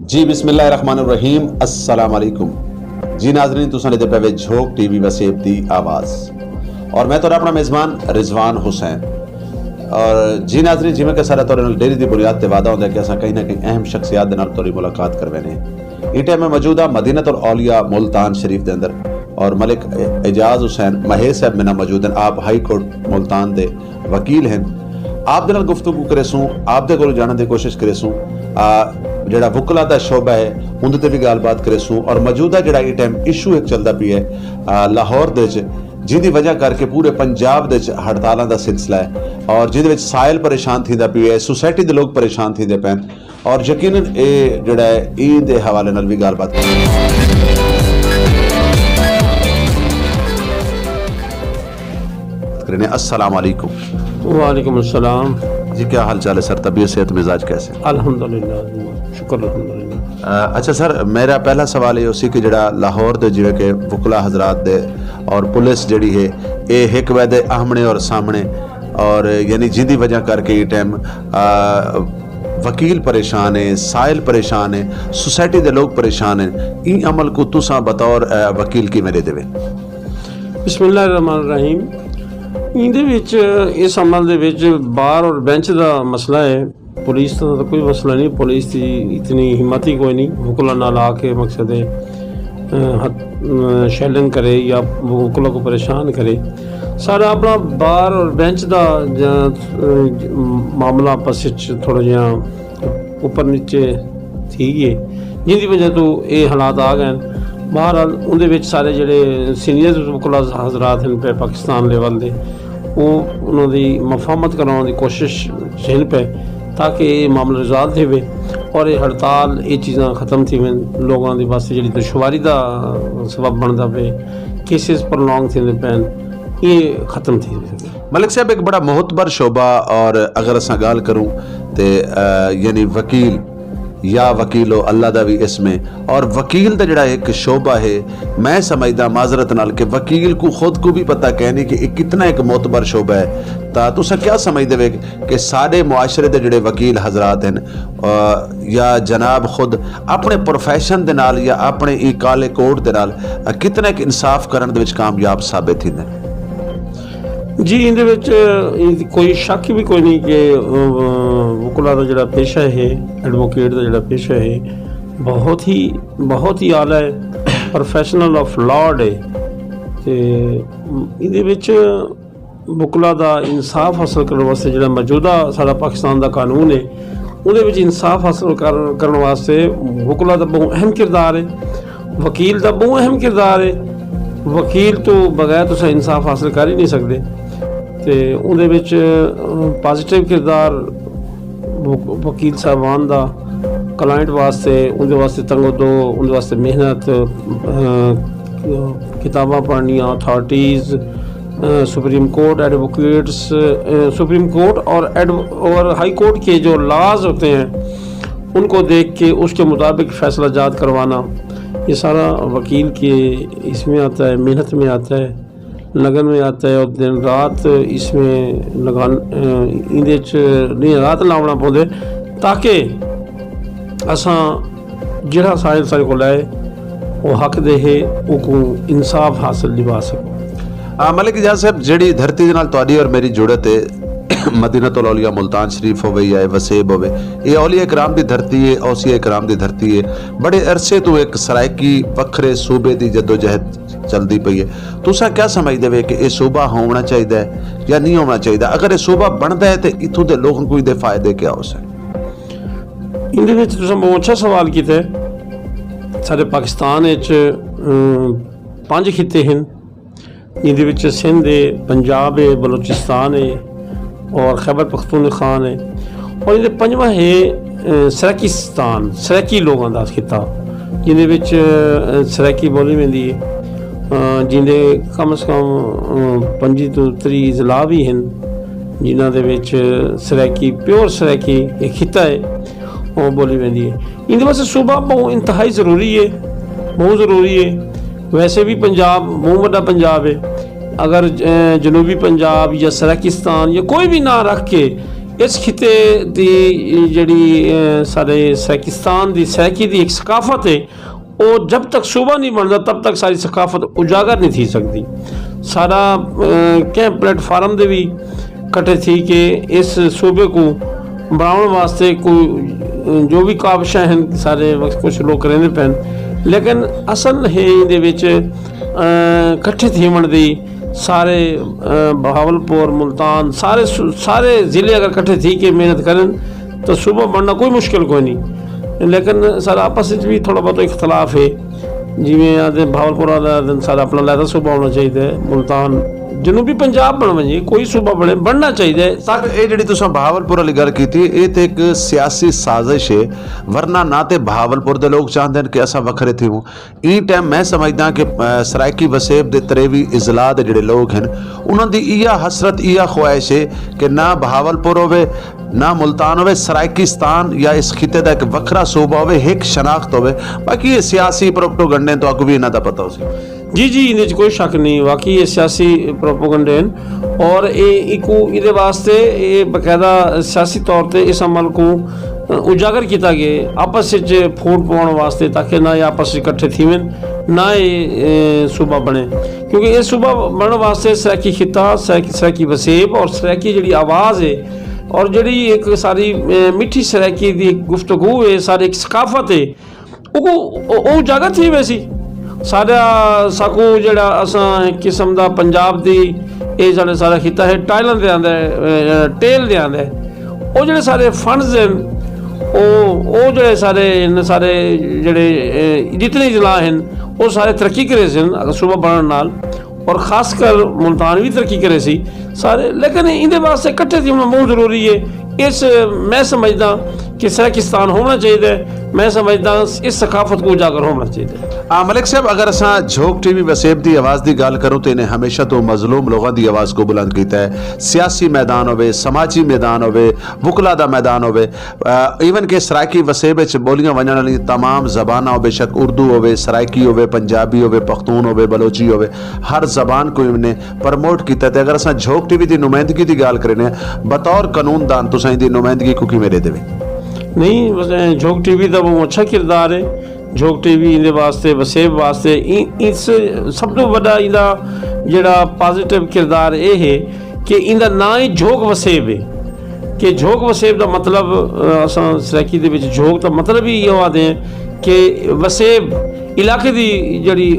जी बिस्मिल्लाहिर्रहमानिर्रहीम अस्सलाम वालेकुम जी नाजरीन तुसां दे पे झोंक टीवी वसेब दी आवाज़ और मैं तो अपना मेज़बान रिजवान हुसैन और जी नाजरीन जिमें कि सारा तौर डेरी की बुनियाद पर वादा होता है कि अस कहीं ना कहीं अहम शख्सियात के नाल तुहाडी मुलाकात करवाने इस टाइम में मौजूदा मदीनत और औलिया मुल्तान शरीफ के अंदर और मलिक एजाज हुसैन महेश साहब मेरे मौजूद हैं। आप हाई कोर्ट मुल्तान के वकील हैं। आप दे नाल गुफ्तगू करे सूँ आप दे कोल जानने की कोशिश करे सूँ जिहड़ा वकला का शोबा है उनके ते भी गलबात करे सूँ और मौजूदा जिहड़ा इस टाइम इशू एक चलता पी है लाहौर दे जिंदी वजह करके पूरे पंजाब दे हड़तालों का सिलसिला है और जिहदे साहिल परेशान थींदा पिया है, सोसाइटी के लोग परेशान थींदे पैन और यकीनन ये जिहड़ा है ईद के हवाले नाल भी गलबात करें। अस्सलाम वालेकुम। वालेकुम अस्सलाम जी क्या हाल चाल है सर, तबीयत सेहत मिजाज कैसे? अल्हम्दुलिल्लाह शुक्र अल्हम्दुलिल्लाह। अच्छा सर मेरा पहला सवाल ये उसी कि जड़ा लाहौर दे जिवें के वकला हजरात दे और पुलिस जड़ी है ये एक वैदे आमने और सामने और यानी जिंदी वजह करके ये टाइम वकील परेशान है, साहिल परेशान है, सोसाइटी के लोग परेशान हैं। ई अमल को तुसा बतौर वकील की मेरे देवे? बिस्मिल्लाहिर्रहमानिर्रहीम। इहदे विच इस अमल दे विच बार और बेंच का मसला है, पुलिस का तो कोई मसला नहीं। पुलिस की इतनी हिम्मत ही कोई नहीं वकला नाल आके मकसद शैलिंग करे या वकला को परेशान करे। सारा अपना बार और बेंच का मामला आपस थोड़ा जिहा उपर नीचे थी गए जिंदी वजह तो ये हालात आ गए। बहरहाल उनके विच सारे जिहड़े सीनियर वकला हजरात हैं पे पाकिस्तान लेवल के वो उन्होंने मफाहमत कराने की कोशिश झेल पे ताकि ये मामला रिजॉल्व हो और ये हड़ताल ये चीज़ां ख़त्म थी वन लोगों के वास्ते जी दुश्वारी का सबब बनता पे केसिस प्रलॉन्ग थे पैन ये ख़त्म थी। मलिक साहब एक बड़ा मोहतबर शोबा और अगर असा गाल करूँ तो यानी वकील या वकीलो अल्लाह का भी इसमें और वकील का जड़ा एक शोबा है मैं समझदा माजरत नाल के वकील को खुद को भी पता कहने कि कितना एक मोतबर शोबा है। तो तुसा क्या समझते वे कि सारे मुआशरे के जड़े वकील हजरात हैं या जनाब खुद अपने प्रोफैशन के नाल या अपने ई काले कोड के नाल कितना एक इंसाफ करने दे विच कामयाब साबित होंदे? जी इंदे विच कोई शक भी कोई नहीं कि वकला का जिहड़ा पेशा है, एडवोकेट का जिहड़ा पेशा है बहुत ही आला है, प्रोफैशनल ऑफ लॉ है। तो इहदे विच वकला का इंसाफ हासिल करने वास्ते जिहड़ा मौजूदा साडा पाकिस्तान का कानून है उहदे विच इंसाफ हासिल करने वास्ते वकला का बहुत अहम किरदार है, वकील का बहुत अहम किरदार है। वकील तो बगैर तुसीं इंसाफ हासिल कर ही नहीं सकते। तो उहदे विच पॉजिटिव किरदार वकील साहबान का क्लाइंट वास्ते उनके वास्ते तंगो उनके वास्ते मेहनत किताबां पढ़नियाँ, authorities, supreme court, advocates, supreme court और हाई कोर्ट के जो लॉज होते हैं उनको देख के उसके मुताबिक फ़ैसला जात करवाना ये सारा वकील के इसमें आता है, मेहनत में आता है, लगन में आता है और दिन रात इसमें लगान इंदे दिन रात लावना पौंदे ताकि असां जिहड़ा साहिल सारे को लाए वो हक दे है वो इंसाफ हासिल दिवा सको। मलिक एजाज साहब जिहड़ी धरती दे नाल तुहाडी और मेरी जुड़त है मदीनतुल औलिया मुल्तान शरीफ होवे या वसेब होवे ये औलिया इकराम की धरती है, औसिया इकराम की धरती है। बड़े अरसे तो एक सरायकी वखरे सूबे की जदोजहद चलती पई है। तुसा क्या समझते वे कि यह सूबा होना चाहिए है या नहीं होना चाहिए? अगर यह सूबा बनता है तो इतों के लोगों को इसके फायदे क्या हो सकते? इंदे विच तुसां बहुत अच्छा सवाल कीता है। सारे पाकिस्तान विच 5 खिते हैं जिहदे विच सिंध है, पंजाब है, बलोचिस्तान है और खैबर पख्तूनख्वा है और ये 5वां है सराकिस्तान, सराकी लोगों का खिता जिंदे विच सराकी बोली वेंदी है जिंदे कम से कम 25 तो 30 ज़िला भी हैं जिन्हां दे विच सराकी प्योर सराकी एक खिता है वो बोली वेंदी है। इनके वास्ते सूबा बहुत इंतहाई ज़रूरी है, बहुत ज़रूरी है। वैसे भी पंजाब बहुत बड़ा पंजाब है, अगर जनूबी पंजाब या सराकिस्तान या कोई भी ना रख के इस खिते दी जड़ी सारे सैकिस्तान दी सैकी दी एक सकाफत है, वो जब तक सूबा नहीं बनता तब तक सारी सकाफत उजागर नहीं थी सकती। सारा क्या प्लेटफार्म दे भी कट्ठे थी कि इस सूबे को बनाने वास्ते कोई जो भी काबशां हैं सारे वक्त कुछ लोग रहने पैन, लेकिन असल है इहदे विच कट्ठे थीवण दी सारे बहावलपुर मुल्तान सारे ज़िले अगर कट्ठे थी के मेहनत करें तो सूबा बनना कोई मुश्किल कोई नहीं। लेकिन सारा आपस में भी थोड़ा बहुत इख्तलाफ है, जिमें आदे बहावलपुर आदे सारा अपना लैदा सूबा होना चाहिए, मुल्तान जनूबी पंजाब बन वजे कोई सूबा बनना चाहिए। सर ये जी तुम बहावलपुर वाली गल की ये तो एक सियासी साजिश है, वरना ना तो बहावलपुर के लोग चाहते हैं कि असा वखरे थी हूँ। ई टाइम मैं समझदा कि सराइकी वसेब के तरेवी इजला के जोड़े लोग हैं उन्होंने इया हसरत इया ख्वाहिश है कि ना बहावलपुर होवे ना मुल्तान होवे, सराइकिस्तान या इस खिते का एक वखरा सूबा होवे, एक शनाख्त होवे। बाकी ये सियासी प्रोपेगेंडे तो आपको भी इन्हों का पता हो। जी जी इहदे कोई शक नहीं, वाकई ये सियासी प्रोपेगेंडे हैं और ये वास्ते ये बकायदा सियासी तौर पर इस अमल को उजागर किया गया आपस फूट पाने वास्ते, ताकि ना ये आपस इकट्ठे थी ना ये सूबा बने। क्योंकि ये सूबा बनने वास्ते सराइकी खिता सराइकी वसेब और सराइकी जी आवाज़ है और जी एक सारी मिठी सराइकी की गुफ्तगू है, सारी एक सकाफत है, वो उजागर थी वैसी सारा साकू जड़ा असां एक किस्म का पंजाब दी ये साढ़े सारा खिता है टाइलन दे आंदा है टेल दे आंदा है। वो जड़े सारे फंड्स हैं वो जड़े सारे जड़े जितने जिला हैं वो सारे तरक्की करे सन सूबा बनने नाल, और खासकर मुल्तान भी तरक्की करे सी सारे। लेकिन इहदे वास्ते कट्ठे थी होना बहुत जरूरी है। इस मैं समझदा कि सराइकिस्तान होना चाहिए, मैं समझदा इस सकाफत को उजागर होना चाहिए। मलिक साहब अगर असा झोंक टीवी वसेब की आवाज़ की गल करूँ तो इन्हें हमेशा तो मजलूम लोगों की आवाज़ को बुलंद किया है। सियासी मैदान होवे, समाजी मैदान होवे, वुकला का मैदान होवे, ईवन के सराइकी वसेब बोलियां वजन वाली तमाम जबाना हो, बेशक उर्दू होवे, सराइकी होवे, पंजाबी होवे, पख्तून होवे, बलोची होवे, हर जबान को इन्हें प्रमोट किया। अगर असा झोंक टीवी की नुमाइंदगी की गल करें बतौर कानूनदान तुसां इहदी नुमाइंदगी को किवें देवे? नहीं, झोंक टीवी का बहुत अच्छा किरदार है। झोंक टीवी इहदे वास्ते वसेब वास्ते इस सब तो बड़ा इहदा जिहड़ा पॉजिटिव किरदार ये है कि इहदा ना ही झोंक वसेब है कि झोंक वसेब का मतलब असां सराइकी दे विच झोंक का मतलब ही इहो आखदे हैं कि वसेब इलाके की जिहड़ी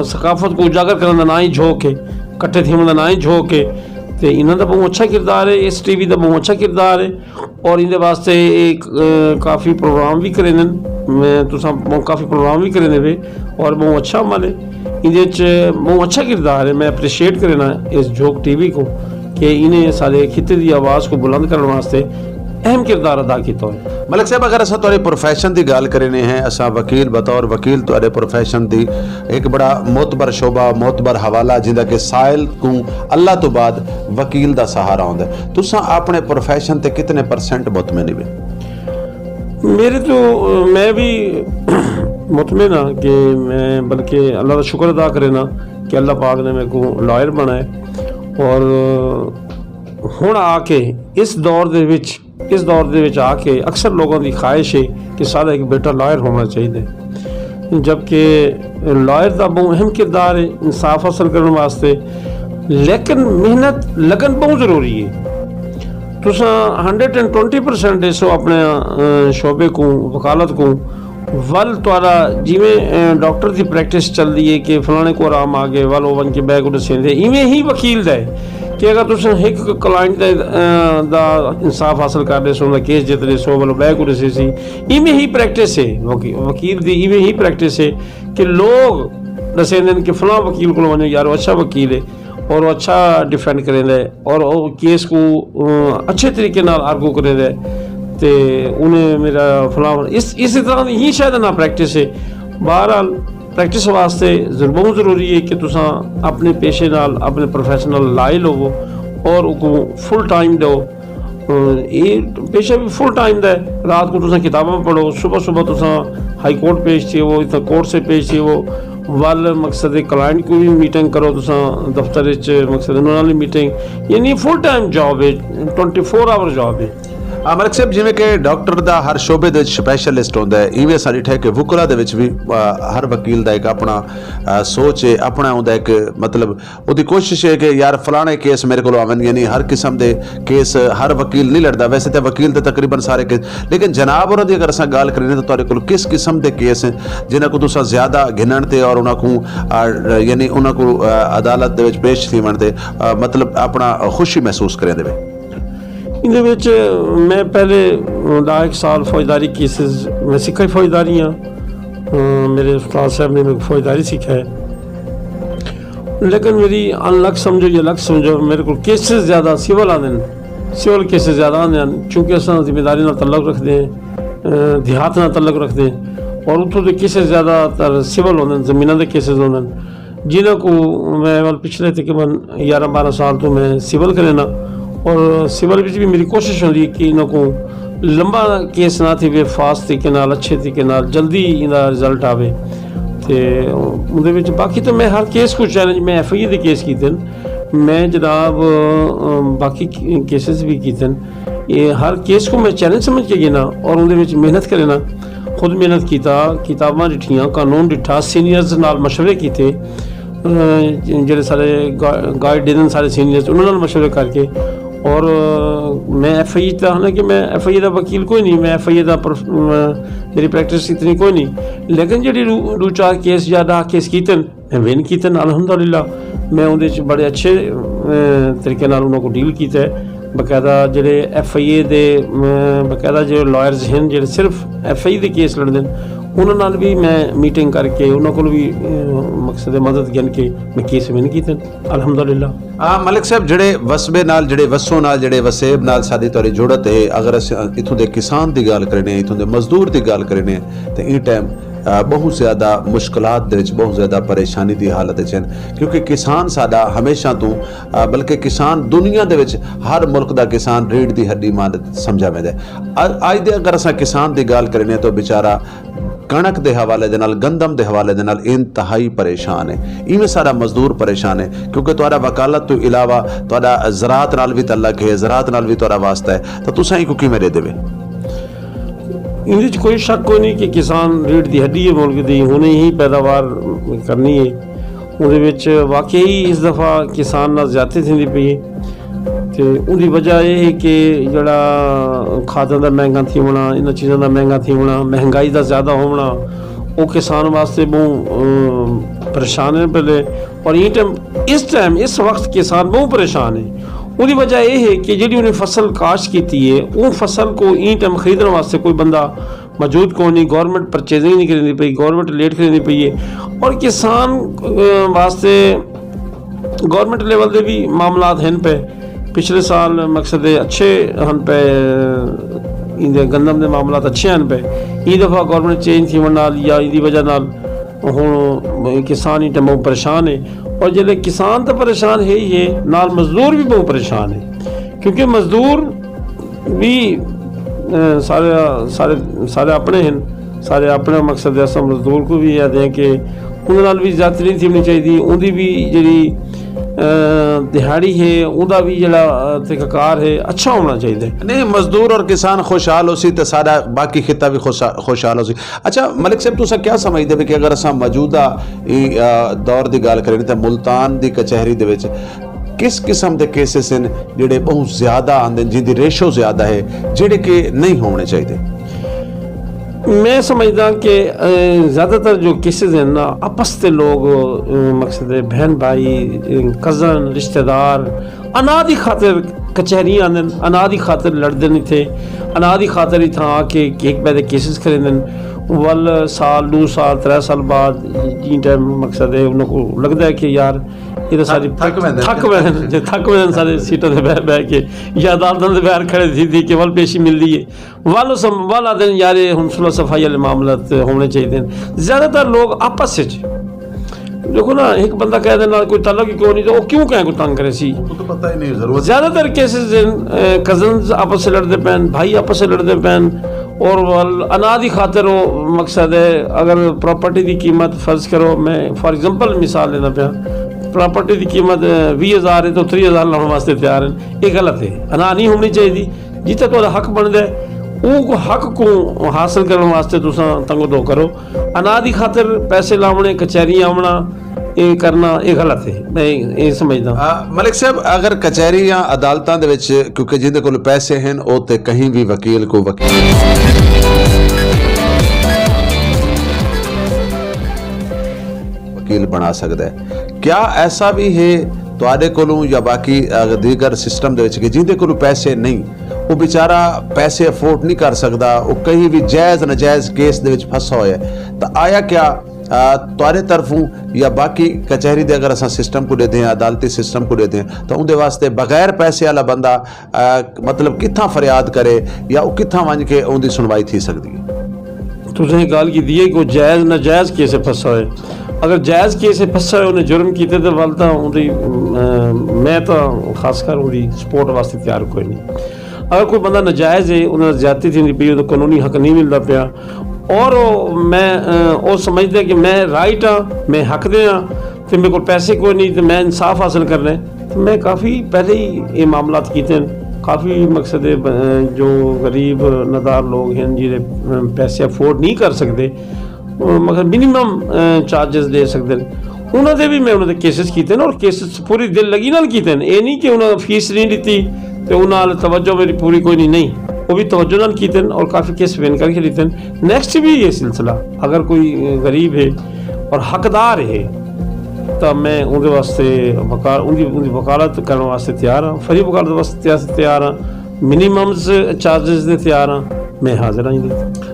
सकाफत को उजागर करने का ना ही झोंक है, कट्ठे थीवण का ना ही झोंक है। तो इन्हों का बहुत अच्छा किरदार है, इस टीवी का बहुत अच्छा किरदार है और इनके वास्ते एक काफ़ी प्रोग्राम भी करे काफ़ी प्रोग्राम भी करे वे और बहुत अच्छा अमल है। ये बहुत अच्छा किरदार है, मैं अप्रिशिएट करना इस झोंक टीवी को कि इन्हें सारे खिते की आवाज़ को बुलंद करने वास्ते अहम किरदार अदा किया है। मलिक साहब अगर असा तुहाडे प्रोफैशन की गल करने हैं, असा वकील बतौर वकील तुहाडे प्रोफैशन की एक बड़ा मोतबर शोबा मोतबर हवाला जिंदा कि साइल को अल्लाह तो बाद वकील का सहारा आउंदा है, तुसां अपने प्रोफैशन ते कितने % मुतमिन हो? मेरे तो मैं भी मुतमिन हाँ कि मैं बल्कि अल्लाह का शुक्र अदा करे ना कि अल्लाह पाक ने मेरे को लॉयर बनाया और हुण आके इस दौर दे विच आके अक्सर लोगों की ख्वाहिश है कि सारा एक बेटा लॉयर होना चाहिए, जबकि लॉयर का बहुत अहम किरदार है इंसाफ हासिल करने वास्ते। लेकिन मेहनत लगन बहुत ज़रूरी है। तुसां 120% दसो अपने शोबे को वकालत को वल तुहारा जिमें डॉक्टर की प्रैक्टिस चल रही है कि फलाने को आराम आ गए वल वन के बैग उड़ सेंदे, इवें ही वकील दा है कि अगर तुम एक क्लाइंट दा इंसाफ हासिल कर दे सो केस जित दे सो वालों बैग उड़ सी इवें ही प्रैक्टिस है वकील की, इवें ही प्रैक्टिस है कि लोग दसेंदे कि फलां वकील को वनो यार अच्छा वकील है और वो अच्छा डिफेंड करेंदा है और वो केस को अच्छे तरीके नाल आर्गू करेंदा है तो उन्हें मेरा फलां इस तरह ही शायद ना प्रैक्टिस है। बहरहाल प्रैक्टिस वास्ते बहुत ज़रूरी है कि तुसां अपने पेशे नाल अपने प्रोफैशनल लाइल होवो और उनको फुल टाइम दो। ये पेशा भी फुल टाइम दा है, रात को तुसां किताबां पढ़ो, सुबह तुसां हाई कोर्ट पेश थी वो इतना कोर्ट से पेश थी वो वल मकसद क्लाइंट को भी मीटिंग करो तुसां दफ्तर मकसद उन्होंने वाली मीटिंग यानी फुल टाइम जॉब है 24 आवर जॉब है। ਮਲਿਕ ਸਾਹਿਬ ਜਿਵੇਂ ਕਿ ਡਾਕਟਰ ਦਾ ਹਰ ਸ਼ੋਬੇ ਦੇ ਵਿੱਚ ਸਪੈਸ਼ਲਿਸਟ ਹੁੰਦਾ ਹੈ ਇਵੇਂ ਸਾਡੀ ਠਹਿ ਕੇ ਵਕੀਲਾਂ ਦੇ ਵਿੱਚ ਵੀ ਹਰ ਵਕੀਲ ਦਾ ਇੱਕ ਆਪਣਾ ਸੋਚ ਹੈ ਆਪਣਾ ਹੁੰਦਾ ਇੱਕ ਮਤਲਬ ਉਹਦੀ ਕੋਸ਼ਿਸ਼ ਹੈ ਕਿ ਯਾਰ ਫਲਾਣੇ ਕੇਸ ਮੇਰੇ ਕੋਲ ਆਵਣਗੇ ਨਹੀਂ ਹਰ ਕਿਸਮ ਦੇ ਕੇਸ ਹਰ ਵਕੀਲ ਨਹੀਂ ਲੜਦਾ ਵੈਸੇ ਤਾਂ ਵਕੀਲ ਤੇ ਤਕਰੀਬਨ ਸਾਰੇ ਕੇਸ ਲੇਕਿਨ ਜਨਾਬ ਉਹਨਾਂ ਦੀ ਅਗਰ ਅਸਾਂ ਗੱਲ ਕਰੀਏ ਤਾਂ ਤੁਹਾਡੇ ਕੋਲ ਕਿਸ ਕਿਸਮ ਦੇ ਕੇਸ ਜਿਨ੍ਹਾਂ ਕੋ ਤੁਸੀਂ ਜ਼ਿਆਦਾ ਗਿਣਨ ਤੇ ਔਰ ਉਹਨਾਂ ਕੋ ਯਾਨੀ ਉਹਨਾਂ ਕੋ ਅਦਾਲਤ ਦੇ ਵਿੱਚ ਪੇਸ਼ ਥੀਵਣ ਤੇ ਮਤਲਬ ਆਪਣਾ ਖੁਸ਼ੀ ਮਹਿਸੂਸ ਕਰਿਆ ਦੇਵੇ। ਇਹਦੇ ਵਿੱਚ ਮੈਂ ਪਹਿਲੇ 10 ਸਾਲ ਫੌਜਦਾਰੀ ਕੇਸਿਸ ਮੈਂ ਸਿੱਖਿਆ ਫੌਜਦਾਰੀ ਹਾਂ ਮੇਰੇ ਉਸਤਾਦ ਸਾਹਿਬ ਨੇ ਮੈਨੂੰ ਫੌਜਦਾਰੀ ਸਿਖਾਇਆ लेकिन मेरी अनलक समझो या लक समझो मेरे को केसेस ज़्यादा सिविल आते हैं सिविल केसेस ज़्यादा आते हैं क्योंकि अस जिम्मेदारी नाल तल्लुक रखते हैं देहात नाल तल्लुक रखते हैं और उतों के केसेस ज़्यादातर सिविल होंगे जमीनों के केसेस होंगे जिन्हों को मैं वाल पिछले तकरीबन 11-12 साल तो मैं सिविल करना और सिविल भी मेरी कोशिश होती है कि इन्हों को लंबा केस ना थी फास्ट तरीके नाल अच्छे तरीके नाल जल्दी इनका रिजल्ट आवे तो उहदे विच बाकी तो मैं हर केस को चैलेंज मैं FIA के केस किए मैं जनाब बाकी केसेस भी किए ये हर केस को मैं चैलेंज समझ के गिना और उहदे विच मेहनत करना खुद मेहनत किया किताबां डिठियां कानून डिठा सीनियर्स नाल मशवरे किए ਜਿਹੜੇ ਸਾਰੇ ਗਾਈडेंस सारे सीनियर्स उन्होंने मशवरे करके और मैं FIA का है ना कि मैं FIA का वकील कोई नहीं मैं FIA का मेरी प्रैक्टिस इतनी कोई नहीं लेकिन जी दो चार केस ज़्यादा केस किए मैं विन किए अलहमदुलिल्लाह मैं उन्हें बड़े अच्छे तरीके नाल उन्होंने को डील किया है बकायदा जोड़े FIA के बकायदा जो लॉयर्स हैं जो सिर्फ FIA के केस लड़ते हैं उन्होंने भी मैं मीटिंग करके उन्होंने भी मकसद मदद गिन के मैं केस विन किए अलहमदुलिल्लाह। मलिक साहब ਜਿਹੜੇ ਵਸਬੇ ਨਾਲ ਜਿਹੜੇ ਵਸੋਂ ਨਾਲ ਜਿਹੜੇ ਵਸੇਬ ਨਾਲ ਸਾਡੀ ਤੁਹਾਡੀ ਜੁੜਤ ਹੈ ਅਗਰ ਅਸੀਂ ਇਥੋਂ ਦੇ ਕਿਸਾਨ ਦੀ ਗੱਲ ਕਰਨੇ ਇਥੋਂ ਦੇ ਮਜ਼ਦੂਰ ਦੀ ਗੱਲ ਕਰਨੇ ਤੇ ਇਹ ਟਾਈਮ बहुत ज़्यादा मुश्किलात दे विच बहुत ज़्यादा परेशानी की हालत च क्योंकि किसान साडा हमेशा तो बल्कि किसान दुनिया दे विच हर मुल्क का किसान रीढ़ की हड्डी मान समझा वेंदा है। अज दे अगर असां किसान की गल करने तो बेचारा कणक के हवाले दे नाल गंदम के हवाले दे नाल इंतहाई परेशान है इवें सारा मजदूर परेशान है क्योंकि तुहाडा वकालत तो इलावा तुहाडा ज़राअत नाल भी तल्लक है ज़राअत नाल भी तुहाडा वास्ता है तो तुसां इको किवें दे देवे। इहदे च कोई शक कोई नहीं कि किसान रीढ़ की हड्डी है मुल्क की हुणे ही पैदावार करनी है उहदे विच वाकई इस दफ़ा किसान नाल ज़्यादती थींदी पई है तो उहदी वजह यह है कि जिहड़ा खादां दा महंगा थी होना इन्हां चीज़ां दा महंगा थी होना महंगाई दा ज़्यादा होना वो किसान वास्ते बहुत परेशान है पहले और इस टाइम इस वक्त किसान बहुत परेशान है उसकी वजह यह है कि जी उन्हें फसल काश्त की है वो फसल को ई टाइम खरीदने वास्ते कोई बंदा मौजूद को नहीं गवर्नमेंट परचेजिंग नहीं करनी पई गवर्नमेंट लेट करनी पई है और किसान वास्ते गवर्नमेंट लेवल के भी मामला हैं पे पिछले साल मकसद अच्छे हैं पे गंदम के मामला अच्छे हैं पे ई दफ़ा गवर्नमेंट चेंज थी नाल या इहदी वजह नाल हुण किसान ही टाइम परेशान है और जल्द किसान तो परेशान है ही है नाल मजदूर भी बहुत परेशान है क्योंकि मजदूर भी सारे सारे सारे अपने हैं सारे अपने मकसद ऐसा मजदूर को भी याद है कि उन्होंने भी ज़्यादा नहीं थी होनी चाहिए उनकी भी जी दिहाड़ी है उनका भी जड़ा तरीकाकार है अच्छा होना चाहिए नहीं मजदूर और किसान खुशहाल हो सी तो सारा बाकी खिता भी खुशहाल हो सी। अच्छा मलिक साहब तुसा क्या समझते कि अगर असां मौजूदा दौर की गल करें तो मुल्तान की कचहरी दे विच किस किस्म के केसेस हैं जिहड़े बहुत ज़्यादा आंदे जिंदी रेशो ज़्यादा है जिहड़े कि नहीं होने चाहिए। मैं समझदा कि ज़्यादातर जो केसेस हैं ना आपस के लोग मकसद बहन भाई कज़न रिश्तेदार अनादि खातिर कचहरी आंदे अनादि खातिर लड़ते नहीं थे अनादि खातिर ही था आके एक पैदे केसेस करेंदे वल साल 2 साल 3 साल बाद जी टाइम मकसद है उनको लगता है कि यार ये तो सारी थक वे सारे सीटों से बह के या अदालतों से बाहर खड़े थी कि वल पेशी मिल रही है वल आते हैं यार हम सुलह सफाई वाले मामला होने चाहिए। ज़्यादातर लोग आपस देखो ना एक बंदा कह देना कोई तल्लक ही क्यों नहीं तो वो क्यों कहें कोई तंग करे सी तो पता ही नहीं ज़रूरत ज़्यादातर केसेस कजन्स आपस से लड़ते पैन भाई आपस से लड़ते पैन और अना की खातर वो मकसद है। अगर प्रॉपर्टी की कीमत फर्ज करो, मैं फॉर एग्जांपल मिसाल लेना पाया, प्रॉपर्टी की कीमत 20,000 है तो 30,000 लाने वास्ते तैयार हैं, ये गलत है। अना नहीं होनी चाहिए। जिथे तो हक बनता है वो हक को हासिल करने वास्ते तुम तंगो दो करो। अना की खातर पैसे लाने, कचहरी आना, ये करना ये गलत है, मैं ये समझदा। मलिक साहब, अगर कचहरी या अदालतां दे विच क्योंकि जिंदे कोल पैसे हैं वो ते कहीं भी वकील को वकील बना सकता है, क्या ऐसा भी है तुहाडे कोलों या बाकी दीगर सिस्टम दे विच कि जिंदे कोल पैसे नहीं, वो बेचारा पैसे अफोर्ड नहीं कर सकता, वो कहीं भी जायज़ नजायज़ केस दे विच फसा होया है, तो आया क्या तुहाडे तरफों या बाकी कचहरी दे अगर असां सिस्टम को देते हैं, अदालती सिस्टम को देते हैं, तो उनके वास्ते बगैर पैसे वाला बंदा मतलब कित्थां फरियाद करे या वो कित्थां वंज के उनकी सुनवाई थी सकती है? तुसें गल की दी है कि जायज़ नाजायज़ केस फसा है। अगर जायज़ केस फसा है, उन्हें जुर्म किए तो वल तो मैं तो खासकर उनकी सपोर्ट वास्ते तैयार कोई नहीं। अगर कोई बंदा नाजायज़ है, उन्हें ज्यादती थी पी, तो कानूनी हक नहीं मिलता पाया, और मैं वो समझते कि मैं राइट हाँ, मैं हक दे हाँ, तो मेरे को पैसे कोई नहीं, तो मैं इंसाफ हासिल करना है, तो मैं काफ़ी पहले ही ये मामला किए। काफ़ी मकसद जो गरीब नदार लोग हैं जिन्हें पैसे अफोर्ड नहीं कर सकते, मगर मिनिमम चार्जेस दे सकते हैं, उन्होंने भी मैं उन्होंने केसेस किए और केसेस पूरी दिल लगी नाल किए। ये नहीं कि उन्होंने फीस नहीं दी तो उन्होंने तवज्जो मेरी पूरी कोई नहीं, वो भी तवज्जो नाल किए और काफ़ी केस विन करके लेते हैं। नेक्स्ट भी ये सिलसिला, अगर कोई गरीब है और हकदार है तो मैं उनके वास्ते उनकी वकालत करने वास्ते तैयार हाँ, फ्री वकालत वास्ते तैयार हाँ, मिनिमम्स चार्जेस दे तैयार हाँ, मैं हाजिर हाँ।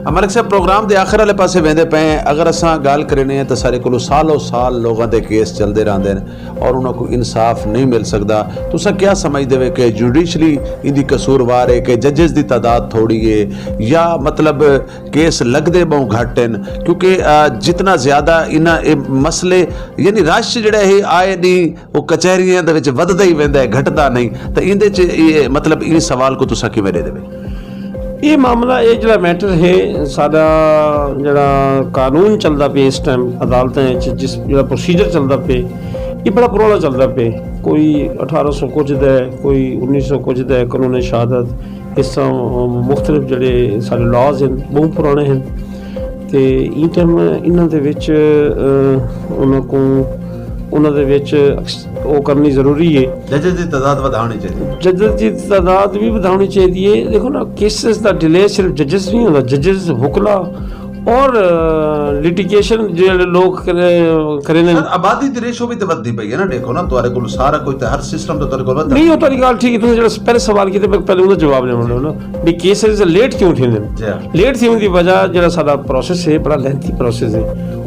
मलिक साहब, प्रोग्राम के आखिर वाले पासे वेंदे पे हैं, अगर असां गल करने तो सारे को सालों साल लोगों के केस चलते रहते हैं और उन्होंने को इंसाफ नहीं मिल सकता, तुसा क्या समझते हो कि जुडिशली इनकी कसूरवार है कि जजेस की तादाद थोड़ी है या मतलब केस लगते बहु घट हैं? क्योंकि जितना ज़्यादा इन्ह मसले यानी रश जोड़ा है आए नहीं वो कचहरियां दे विच वधदा ही वहिंदा है, घटदा नहीं, तो इहदे मतलब इस सवाल को तुसा किवें दे देवे? ये मामला ये जो मैटर है साडा जड़ा कानून चलता पे इस टाइम अदालतें जिस जो प्रोसीजर चलता पे, ये बड़ा पुराना चलता पे, कोई 1800 कुछ दा है, कोई 1900 कुछ दा है, कानून शहादत, इस तरह मुख्तलिफ जड़े सारे लॉज हैं बहुत पुराने हैं, तो इन टाइम इन्हों दे विच उन्होंने विच वो करनी जरूरी है। जजेस की तादाद बढ़ानी चाहिए, जजेस की तादाद भी बढ़ानी चाहिए। देखो ना, केसेस का डिले सिर्फ जजेस नहीं होता, जजेस वकला और लिटिगेशन जो लोग करें आबादी दी रेशो भी तो बढ़ती पई है ना। देखो ना, तुम्हारे को सारा कोई हर सिस्टम तो तुम्हारे को नहीं हो तारी गल ठीक है। तुम जो पहले सवाल किए पहले उनका जवाब देना ना भी केसेस लेट क्यों थे? लेट थी उनकी वजह जो सारा प्रोसेस है बड़ा लेंथी प्रोसेस है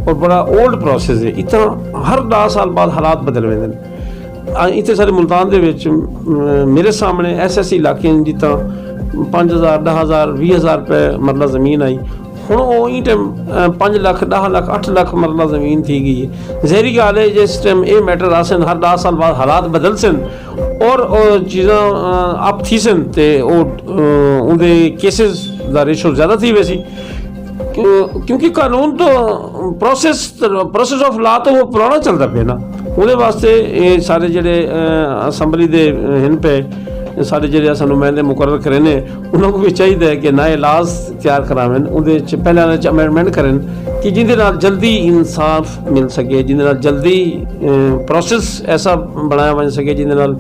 और बड़ा ओल्ड प्रोसेस है। इतना हर 10 साल बाद हालात बदल रहे हैं। इतने सारे मुल्तान दे विच मेरे सामने ऐसे इलाके हैं जितना 5,000 10,000 20,000 रुपये मरला ज़मीन आई, हुण वो ई टाइम 5 लाख 10 लाख 8 लाख मरला ज़मीन थी गई है। ज़हरी गल है जिस टाइम ये मैटर आ सन हर 10 साल बाद हालात बदल सन और चीज़ां अप थी सन तो उनके केसेस का रेशो ज़्यादा थी वैसी, क्योंकि कानून तो प्रोसेस ऑफ लॉ तो वो पुराना चलता पे ना। वो वास्ते ये सारे जेडे असैम्बली दे हैं पे सारे जेडे नुमाइंदे मुकर्रर करे ने उन्होंने भी चाहिए कि नए लाज तैयार करावें, उनके पहले अमेंडमेंट करें कि जिंदे नाल जल्दी इंसाफ मिल सके, जिंदे नाल जल्दी प्रोसेस ऐसा बनाया बन सके जिंदे नाल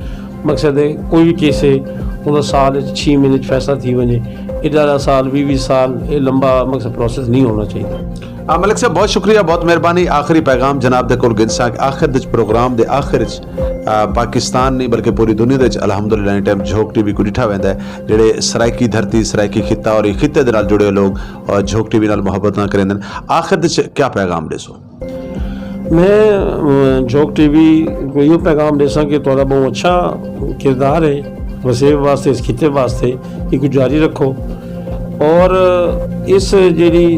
मकसद है कोई भी केस है उन्होंने साल 6 महीने फैसला थी वजे, 11 साल 20 साल ये लंबा मकसद प्रोसेस नहीं होना चाहिए। मलिक साहब बहुत शुक्रिया, बहुत मेहरबानी। आखिरी पैगाम जनाब दे कोल गिनसा आखिर दे प्रोग्राम दे आखिर पाकिस्तान नहीं बल्कि पूरी दुनिया दे अलहमदुलिल्लाह टाइम झोक टीवी को डिठा वैंदा है जेडे सराइकी धरती सराइकी खिता और खिते दे नाल जुड़े लोग और झोक टीवी नाल मोहब्बत ना करेंदे, आखिर दे क्या पैगाम देसो? मैं झोक टीवी को यो पैगाम देसा कि तुहाडा बहुत अच्छा किरदार है वसेब वास्ते इस खिते वास्ते इको जारी रखो और इस जेड़ी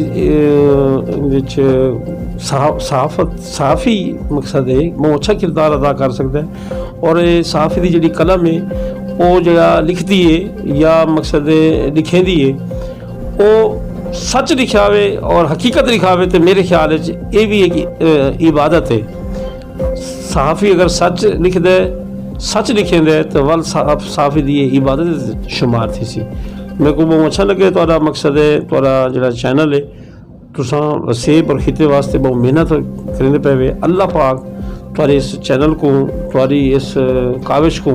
साफ़ी मकसद है बहुत अच्छा किरदार अदा कर सकता है और ये साफ़ी की जी कलम है वो जरा लिखती है या मकसद लिखें दी है वो सच लिखा होवे और हकीकत लिखा होवे तो मेरे ख्याल ये भी एक इबादत है। सहाफ़ी अगर सच लिख दे, सच लिखे दे तो वल सहाफ़ी दी इबादत शुमार थी सी। मेरे को बहुत अच्छा लगे तुहाडा मकसद है, तुहाडा जिहड़ा चैनल है तुसां वसेब और खिते वास्ते बहुत मेहनत करेंदे पे वे। अल्लाह पाक तुहाडे इस चैनल को, तुहाडी इस काविश को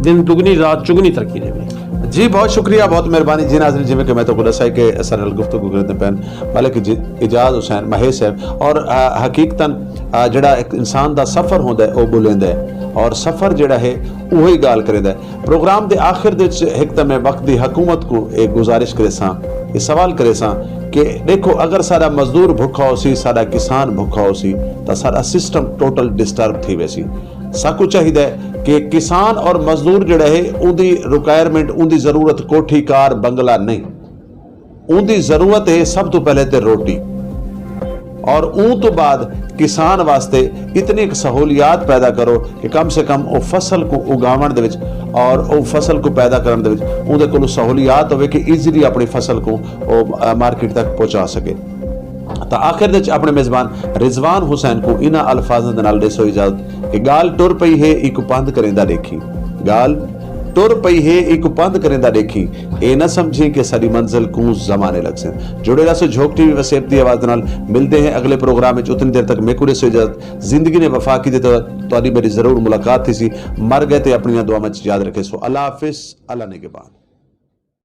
दिन दुगनी रात चुगनी तरक्की देवे। जी बहुत शुक्रिया, बहुत मेहरबानी जी नाज़रीन। जिमें कि मैं तो खुला साई के असां नाल गुफ्तगू करदे पैन मालिक इजाज़ हुसैन महेश साहब। और हकीकतन जिहड़ा एक इंसान दा सफ़र होंदा है वो बुलंद है और सफ़र जिहड़ा है वही गाल करेंदा है। प्रोग्राम दे आखिर दे एक तो मैं वक्त दी हुकूमत को एक गुजारिश करे सां, ये सवाल करे सां कि देखो अगर सारा मजदूर भुखा हो सी, सारा किसान भुखा हो सी तो सारा सिस्टम टोटल डिस्टर्ब थी वैसी। साकू चाहिए कि किसान और मजदूर जिहड़ा है उनकी रिक्वायरमेंट, उनकी जरूरत कोठी कार बंगला नहीं, उनकी जरूरत है सब तो पहले तो रोटी। और उन तो बाद किसान वास्ते इतनी सहूलियात पैदा करो कि कम से कम वो फसल को उगावन दे विच और वो फसल को पैदा करने दे विच उनके कोल सहूलियात होवे कि ईजीली अपनी फसल को मार्केट तक पहुंचा सके। तो आखिर दे अपने मेज़बान रिजवान हुसैन को इन्हां अल्फाज़ां दे नाल देसो इजाजत कि गाल टुर पई है एक पंध करेंदा देखी, गाल टुर पई है एक पंध करेंदा देखी, ए न समझे कि सारी मंजिल को जमाने लग से। जुड़े रहो झोंक टीवी वसेब दी आवाज़ नाल। मिलते हैं अगले प्रोग्राम में। उतनी देर तक मैं कुरे से इजाजत। जिंदगी ने वफा की तो मेरी जरूर मुलाकात थी सी। मर गए तो अपनी दुआ में याद रखे। सो अल्लाह हाफिज़, अल्लाह निगहबान।